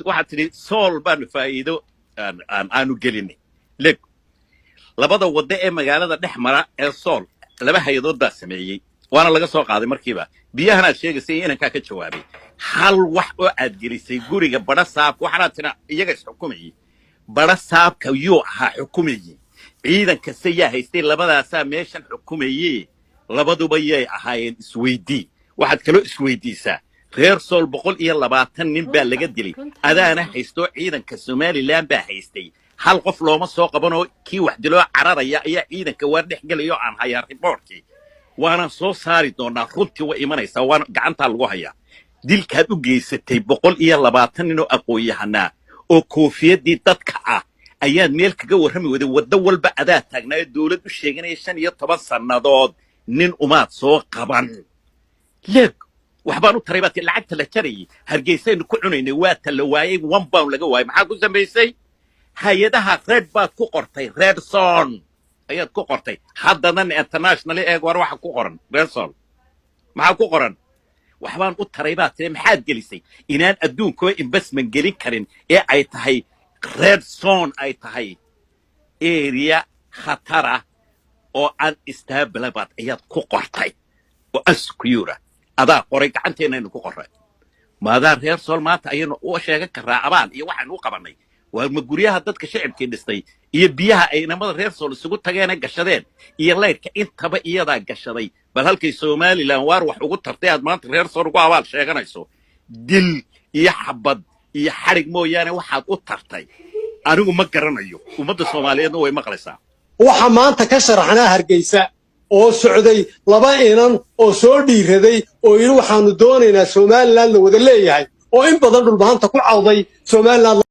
waxaad tidhi sool baanu faa'iido aanu gelinay leg labada waddo ee magaalada dhex mara ee sool laba hay-adood baa sameeyey waana laga soo qaaday markiiba biyahanaad sheegaysay inankaa ka jawaabay hal wax oo aad gelisay guriga badha saabka waxaanaad tidha iyaga isxukumayey badha saabka yuu ahaa xukumayey ciidan kasta yaa haystay labadaasaa meeshan xukumayey labaduba yay ahaayeen isweydii waxaad kaloo isweydiisaa reer sool 120 nin baa laga dilay adaana haysto ciidanka Somaliland baa haystay hal qof looma soo qabanoo kii wax diloo cararaya ayaa ciidanka waar dhex galayo aan hayaa reportkii waana soo saari doonaa runtii way imanaysaa waan gacanta lagu hayaa dilkaad u geysatay 120 nin oo aqoon-yahanaa oo koofiyadii dadka ah ayaad meel kaga warrami waday waddo walba adaa taagnaa dawlad u sheeganaya 15 sannadood nin umaad soo qaban leeg waxbaan u taray baad lacagta la jarayay hargeysaynu ku cunaynay waa ta la waayay 1 pound laga waayay maxaa ku sameysay hay'adaha red baad ku qortay red zone ayaad ku qortay haddana international eeg war waxa ku qoran red zone maxaa ku qoran waxbaan u taray baad maxaad gelisay inaan adduunka investment gelin karin ee ay tahay red zone ay tahay area khatara oo aan stable baad ayaad ku qortay oo askuura adaa qoray gacanteena inuu ku qoray maadaama reer sool maanta ayaynu u sheegan karaa abaan iyo waxaan u qabanay waa guryaha dadka shacabkii dhistay iyo biyaha ay inamada reer sool isugu tageen gashadeen iyo leydka intaba iyada gashaday bal halkay Somaliland waar wax ugu tartay aad maanta reer sool ugu abaal sheeganayso dil iyo xabad iyo xarig mooyaane waxaad u tartay anigu ma garanayo ummadda Soomaaliyeedna way maqlaysaa waxa maanta ka sharaxnaa Hargeysa oo socday laba inan oo soo dhiiraday oo yiri waxaanu doonaynaa Somaliland la wada leeyahay oo in badan dhul baahanta ku cawday Somaliland